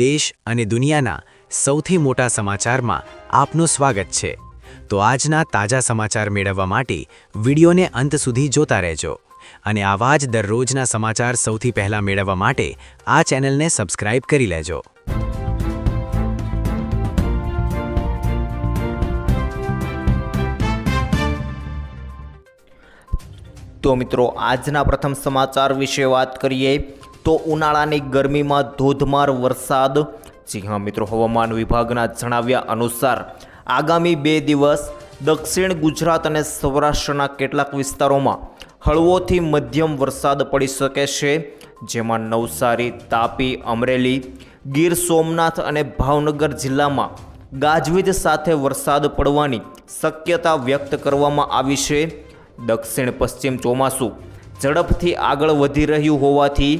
દેશ અને દુનિયાના સૌથી મોટા સમાચારમાં આપનું સ્વાગત છે। તો આજના તાજા સમાચાર મેળવવા માટે વિડીયોને અંત સુધી જોતા રહેજો અને આવા જ દરરોજના સમાચાર સૌથી પહેલા મેળવવા માટે આ ચેનલને સબસ્ક્રાઇબ કરી લેજો। તો મિત્રો આજના પ્રથમ સમાચાર વિશે વાત કરીએ તો ઉનાળાની ગરમીમાં ધોધમાર વરસાદ। જી હા મિત્રો, હવામાન વિભાગના જણાવ્યા અનુસાર આગામી 2 દિવસ દક્ષિણ ગુજરાત અને સૌરાષ્ટ્રના કેટલાક વિસ્તારોમાં હળવોથી મધ્યમ વરસાદ પડી શકે છે, જેમાં નવસારી, તાપી, અમરેલી, ગીર સોમનાથ અને ભાવનગર જિલ્લામાં ગાજવીજ સાથે વરસાદ પડવાની શક્યતા વ્યક્ત કરવામાં આવી છે। દક્ષિણ પશ્ચિમ ચોમાસું ઝડપથી આગળ વધી રહ્યું હોવાથી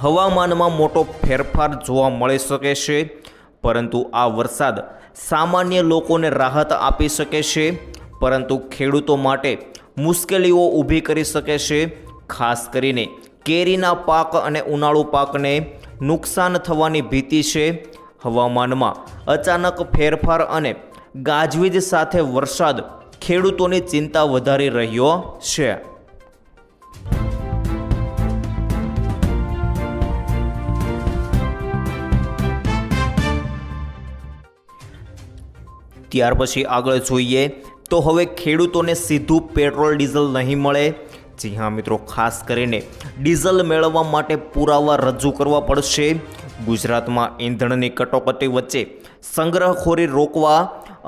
હવામાનમાં મોટો ફેરફાર જોવા મળી શકે છે, પરંતુ આ વરસાદ સામાન્ય લોકોને રાહત આપી શકે છે, પરંતુ ખેડૂતો માટે મુશ્કેલીઓ ઊભી કરી શકે છે। ખાસ કરીને કેરીના પાક અને ઉનાળુ પાકને નુકસાન થવાની ભીતિ છે। હવામાનમાં અચાનક ફેરફાર અને ગાજવીજ સાથે વરસાદ ખેડૂતોની ચિંતા વધારી રહ્યો છે। ત્યાર પછી આગળ જોઈએ તો હવે ખેડૂતોને સીધું પેટ્રોલ ડીઝલ નહીં મળે। જી હા મિત્રો, ખાસ કરીને ડીઝલ મેળવવા માટે પુરાવા રજૂ કરવા પડશે। ગુજરાતમાં ઈંધણની કટોકટી વચ્ચે સંગ્રહખોરી રોકવા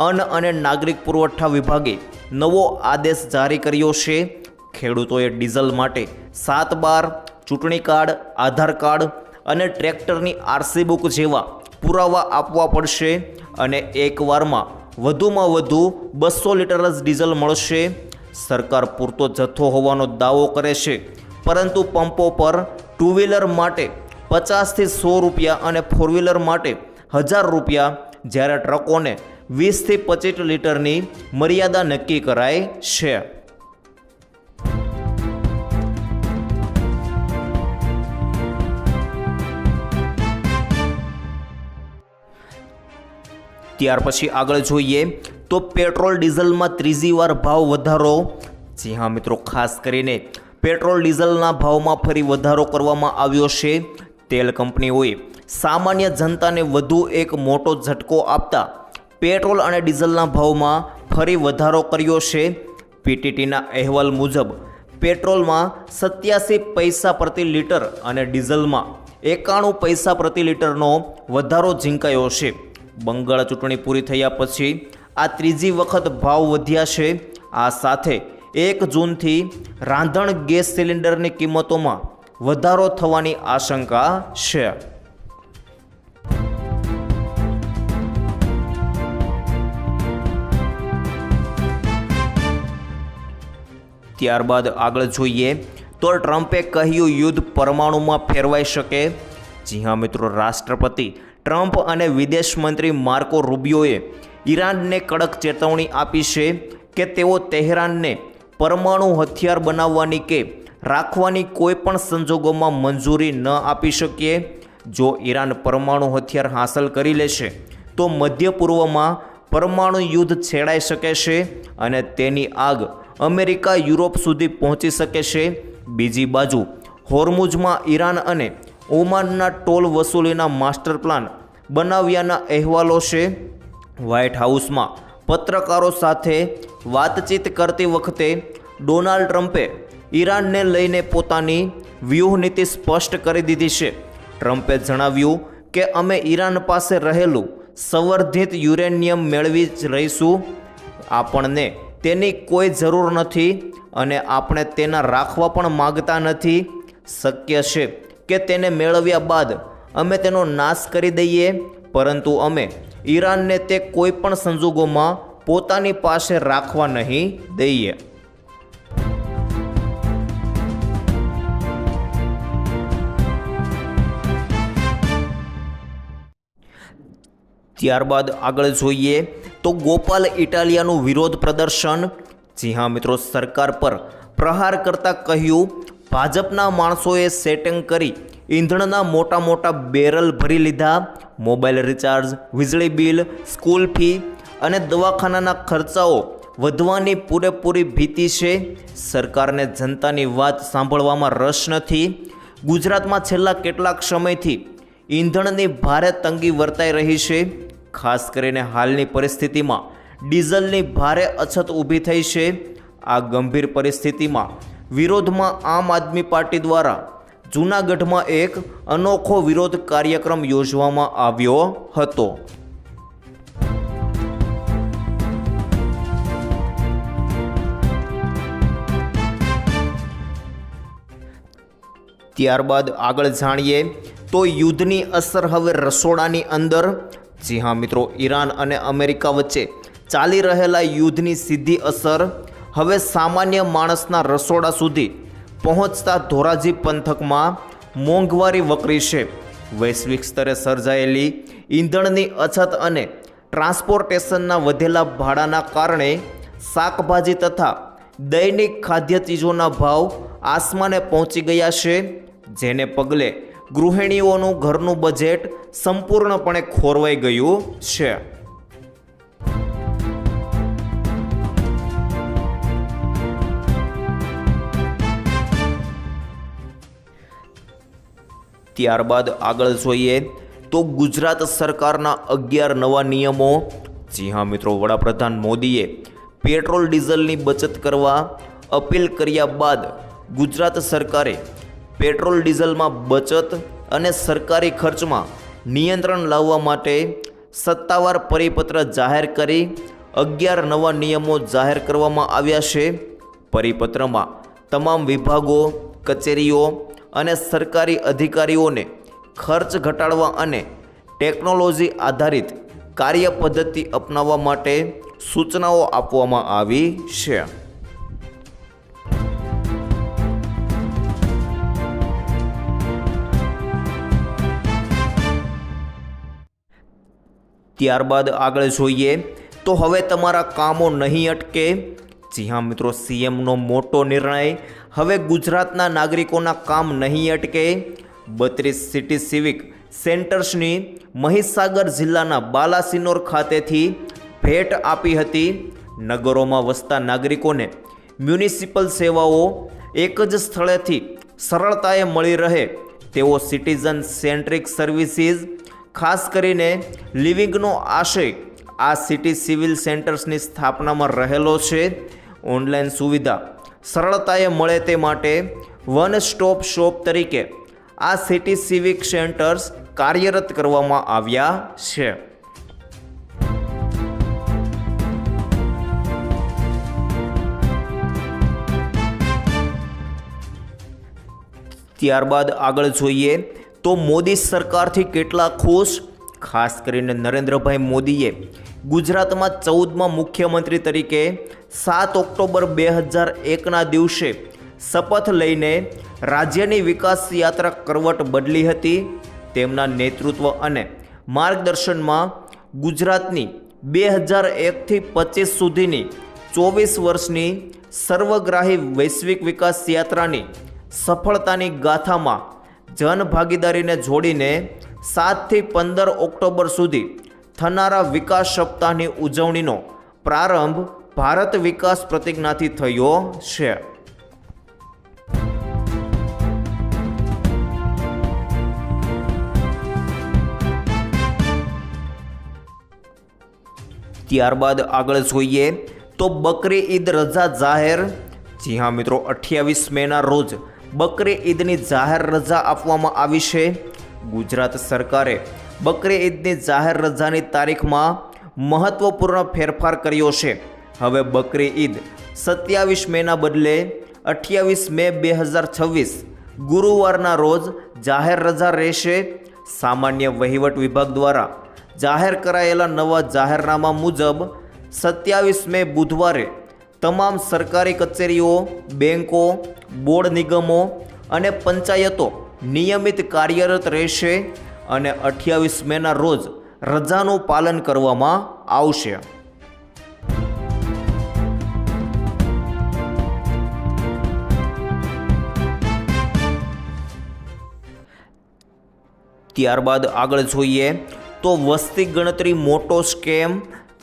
અન્ન અને નાગરિક પુરવઠા વિભાગે નવો આદેશ જારી કર્યો છે। ખેડૂતોએ ડીઝલ માટે 7/12, ચૂંટણી કાર્ડ, આધાર કાર્ડ અને ટ્રેક્ટરની આરસી બુક જેવા પુરાવા આપવા પડશે અને એકવારમાં વધુમાં વધુ 200 લીટર જ ડીઝલ મળશે। સરકાર પૂરતો જથ્થો હોવાનો દાવો કરે છે, પરંતુ પંપો પર 2 વ્હીલર માટે 50 થી 100 રૂપિયા અને 4 વ્હીલર માટે 1000 રૂપિયા, જ્યારે ટ્રકોને 20 થી 25 લીટરની મર્યાદા નક્કી કરાઈ છે। ત્યાર પછી આગળ જોઈએ તો પેટ્રોલ ડીઝલમાં ત્રીજી વાર ભાવ વધારો। જી હા મિત્રો, ખાસ કરીને પેટ્રોલ ડીઝલના ભાવમાં ફરી વધારો કરવામાં આવ્યો છે। તેલ કંપનીઓએ સામાન્ય જનતાને વધુ એક મોટો ઝટકો આપતા પેટ્રોલ અને ડીઝલના ભાવમાં ફરી વધારો કર્યો છે। પીટીટીના અહેવાલ મુજબ પેટ્રોલમાં 87 પૈસા પ્રતિ લીટર અને ડીઝલમાં 91 પૈસા પ્રતિ લીટરનો વધારો ઝીંકાયો છે। બંગાળ ચૂંટણી પૂરી થયા પછી આ ત્રીજી વખત ભાવ વધ્યા છે। આ સાથે 1 જૂનથી રાંધણ ગેસ સિલિન્ડરની કિંમતોમાં વધારો થવાની આશંકા છે। ત્યારબાદ આગળ જોઈએ તો ટ્રમ્પે કહ્યું યુદ્ધ પરમાણુમાં ફેરવાઈ શકે। જી હા મિત્રો, રાષ્ટ્રપતિ ટ્રમ્પ અને વિદેશ મંત્રી માર્કો રૂબિયોએ ઈરાનને કડક ચેતવણી આપી છે કે તેઓ તેહરાનને પરમાણુ હથિયાર બનાવવાની કે રાખવાની કોઈ પણ સંજોગોમાં મંજૂરી ન આપી શકીએ। જો ઈરાન પરમાણુ હથિયાર હાંસલ કરી લેશે તો મધ્ય પૂર્વમાં પરમાણુ યુદ્ધ છેડાઈ શકે છે અને તેની આગ અમેરિકા, યુરોપ સુધી પહોંચી શકે છે। બીજી બાજુ હોર્મુઝમાં ઈરાન અને ઓમાનના ટોલ વસૂલીના માસ્ટર પ્લાન બનાવ્યાના અહેવાલો છે। વ્હાઇટ હાઉસમાં પત્રકારો સાથે વાતચીત કરતી વખતે ડોનાલ્ડ ટ્રમ્પે ઈરાનને લઈને પોતાની વ્યૂહનીતિ સ્પષ્ટ કરી દીધી છે। ટ્રમ્પે જણાવ્યું કે અમે ઈરાન પાસે રહેલું સંવર્ધિત યુરેનિયમ મેળવી જ રહીશું। આપણને તેની કોઈ જરૂર નથી અને આપણે તેના રાખવા પણ માગતા નથી। શક્ય છે કે તેને મેળવ્યા બાદ અમે તેનો નાશ કરી દઈએ, પરંતુ અમે ઈરાનને તે કોઈ પણ સંજોગોમાં પોતાની પાસે રાખવા નહીં દઈએ। ત્યારબાદ આગળ જોઈએ તો ગોપાલ ઇટાલિયાનું વિરોધ પ્રદર્શન। જી હા મિત્રો, સરકાર પર પ્રહાર કરતા કહ્યું ભાજપના માણસોએ સેટિંગ કરી ઈંધણના મોટા મોટા બેરલ ભરી લીધા, મોબાઈલ રિચાર્જ, વીજળી બિલ, સ્કૂલ ફી અને દવાખાનાના ખર્ચાઓ વધવાની પૂરેપૂરી ભીતિ છે. સરકારને જનતાની વાત સાંભળવામાં રસ નથી. ગુજરાતમાં છેલ્લા કેટલાક સમયથી ઈંધણની ભારે તંગી વર્તાઈ રહી છે. ખાસ કરીને હાલની પરિસ્થિતિમાં ડીઝલની ભારે અછત ઊભી થઈ છે. આ ગંભીર પરિસ્થિતિમાં વિરોધમાં આમ આદમી પાર્ટી દ્વારા જૂનાગઢમાં એક અનોખો વિરોધ કાર્યક્રમ યોજવામાં આવ્યો હતો. ત્યારબાદ આગળ જાણીએ તો યુદ્ધની અસર હવે રસોડાની અંદર. જી હા મિત્રો, ઈરાન અને અમેરિકા વચ્ચે ચાલી રહેલા યુદ્ધની સીધી અસર હવે સામાન્ય માણસના રસોડા સુધી પહોંચતા ધોરાજી પંથકમાં મોંઘવારી વકરી છે. વૈશ્વિક સ્તરે સર્જાયેલી ઈંધણની અછત અને ટ્રાન્સપોર્ટેશનના વધેલા ભાડાના કારણે શાકભાજી તથા દૈનિક ખાદ્ય ચીજોના ભાવ આસમાને પહોંચી ગયા છે, જેને પગલે ગૃહિણીઓનું ઘરનું બજેટ સંપૂર્ણપણે ખોરવાઈ ગયું છે. ત્યારબાદ આગળ જોઈએ તો ગુજરાત સરકારના 11 નવા નિયમો. જી હા મિત્રો, વડાપ્રધાન મોદીએ પેટ્રોલ ડીઝલની બચત કરવા અપીલ કર્યા બાદ ગુજરાત સરકારે પેટ્રોલ ડીઝલમાં બચત અને સરકારી ખર્ચમાં નિયંત્રણ લાવવા માટે સત્તાવાર પરિપત્ર જાહેર કરી 11 નવા નિયમો જાહેર કરવામાં આવ્યા છે. પરિપત્રમાં તમામ વિભાગો, કચેરીઓ અને સરકારી અધિકારીઓને ખર્ચ ઘટાડવા અને ટેકનોલોજી આધારિત કાર્ય પદ્ધતિ અપનાવવા માટે સૂચનાઓ આપવામાં આવી છે. ત્યારબાદ આગળ જોઈએ તો હવે તમારા કામો નહીં અટકે. જી હા મિત્રો, સીએમનો મોટો નિર્ણય. હવે ગુજરાતના નાગરિકોના કામ નહીં અટકે. 32 સિટી સિવિક સેન્ટર્સની મહીસાગર જિલ્લાના બાલાસિનોર ખાતેથી ભેટ આપી હતી. નગરોમાં વસતા નાગરિકોને મ્યુનિસિપલ સેવાઓ એક જ સ્થળેથી સરળતાએ મળી રહે તેવો સિટીઝન સેન્ટ્રિક સર્વિસીસ, ખાસ કરીને લિવિંગનો આશય આ સિટી સિવિલ સેન્ટર્સની સ્થાપનામાં રહેલો છે. ઓનલાઈન સુવિધા સરળતાએ મળે તે માટે વન સ્ટોપ શોપ તરીકે આ સિટી સિવિક સેન્ટર્સ કાર્યરત કરવામાં આવ્યા છે. ત્યારબાદ આગળ જોઈએ તો મોદી સરકારથી કેટલા ખુશ. ખાસ કરીને નરેન્દ્રભાઈ મોદીએ ગુજરાતમાં 14મા મુખ્યમંત્રી તરીકે 7 ઓક્ટોબર 2001ના દિવસે શપથ લઈને રાજ્યની વિકાસ યાત્રા કરવટ બદલી હતી. તેમના નેતૃત્વ અને માર્ગદર્શનમાં ગુજરાતની 2001થી 25 સુધીની 24 વર્ષની સર્વગ્રાહી વૈશ્વિક વિકાસ યાત્રાની સફળતાની ગાથામાં જનભાગીદારીને જોડીને 7થી 15 ઓક્ટોબર સુધી થનારા વિકાસ સપ્તાહની ઉજવણીનો પ્રારંભ ભારત વિકાસ પ્રતિજ્ઞાથી થયો છે. ત્યારબાદ આગળ જોઈએ તો બકરી ઈદ રજા જાહેર. જી હા મિત્રો, 28 મેના રોજ બકરી ઈદની જાહેર રજા આપવામાં આવી છે. ગુજરાત સરકારે બકરી ઈદની જાહેર રજાની તારીખમાં મહત્વપૂર્ણ ફેરફાર કર્યો છે. હવે બકરી ઈદ 27 મેના બદલે 28 મે 2026 ગુરુવારના રોજ જાહેર રજા રહેશે. સામાન્ય વહીવટ વિભાગ દ્વારા જાહેર કરાયેલા નવા જાહેરનામા મુજબ 27 મે બુધવારે તમામ સરકારી કચેરીઓ, બેંકો, બોર્ડ નિગમો અને પંચાયતો નિયમિત કાર્યરત રહેશે અને 28 મેના રોજ રજાનું પાલન કરવામાં આવશે. ત્યારબાદ આગળ જોઈએ તો વસ્તી ગણતરી મોટો સ્કેમ.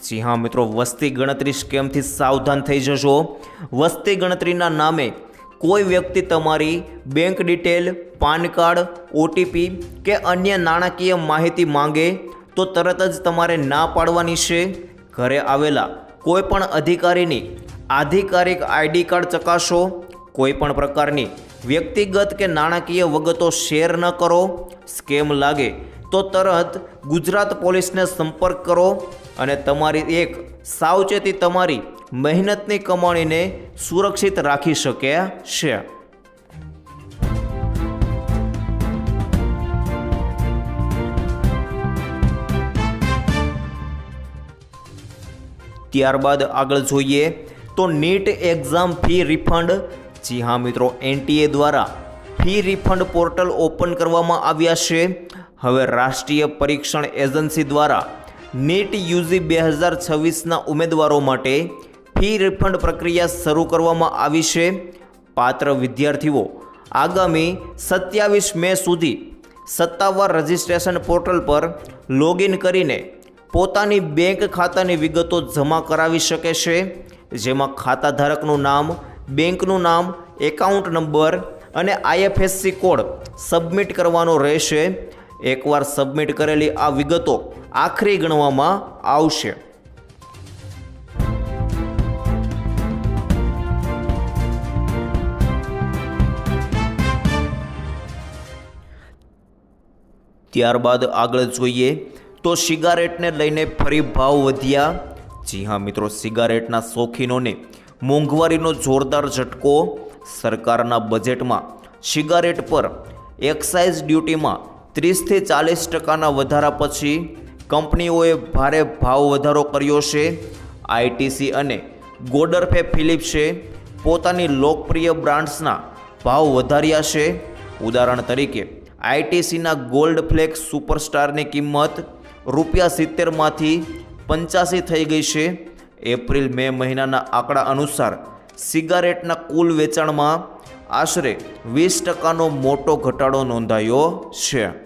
જી હા મિત્રો, વસ્તી ગણતરી સ્કેમથી સાવધાન થઈ જશો. વસ્તી ગણતરીના નામે કોઈ વ્યક્તિ તમારી bank detail, PAN card, OTP કે અન્ય નાણાકીય માહિતી માંગે તો તરત જ તમારે ના પાડવાની છે. ઘરે આવેલા કોઈ પણ અધિકારીની આધિકારિક આઈડી કાર્ડ ચકાસો. કોઈ પણ પ્રકારની વ્યક્તિગત કે નાણાકીય વિગતો શેર ન કરો. સ્કેમ લાગે તો તરત ગુજરાત પોલીસને સંપર્ક કરો અને તમારી એક સાવચેતી તમારી મહેનતની કમાણીને સુરક્ષિત રાખી શકે છે. ત્યારબાદ આગળ જોઈએ તો નીટ એક્ઝામ ફી રિફંડ. જી હા મિત્રો, એનટીએ દ્વારા ફી રિફંડ પોર્ટલ ઓપન કરવામાં આવ્યા છે. હવે રાષ્ટ્રીય પરીક્ષણ એજન્સી દ્વારા નીટ યુજી 2026ના ઉમેદવારો માટે ફી રિફંડ પ્રક્રિયા શરૂ કરવામાં આવી છે. પાત્ર વિદ્યાર્થીઓ આગામી 27 મે સુધી સત્તાવાર રજિસ્ટ્રેશન પોર્ટલ પર લોગિન કરીને પોતાની બેંક ખાતાની વિગતો જમા કરાવી શકે છે. જેમાં ખાતાધારકનું નામ, બેંકનું નામ, એકાઉન્ટ નંબર અને આઈએફએસસી કોડ સબમિટ કરવાનો રહેશે. એકવાર સબમિટ કરેલી આ વિગતો આખરી ગણવામાં આવશે. ત્યારબાદ આગળ જોઈએ તો સિગારેટને લઈને ફરી ભાવ વધ્યા. જી હા મિત્રો, સિગારેટના શોખીનોને મોંઘવારીનો જોરદાર ઝટકો. સરકારના બજેટમાં સિગારેટ પર એક્સાઇઝ ડ્યુટીમાં 30 થી 40% વધારા પછી કંપનીઓએ ભારે ભાવ વધારો કર્યો છે. આઈટીસી અને ગોડરફે ફિલિપ્સે પોતાની લોકપ્રિય બ્રાન્ડ્સના ભાવ વધાર્યા છે. ઉદાહરણ તરીકે આઈટીસીના ગોલ્ડ ફ્લેક્સ સુપરસ્ટારની કિંમત ₹70માંથી 85 થઈ ગઈ છે. એપ્રિલ-મે મહિનાના આંકડા અનુસાર સિગારેટના કુલ વેચાણમાં આશરે 20%નો મોટો ઘટાડો નોંધાયો છે.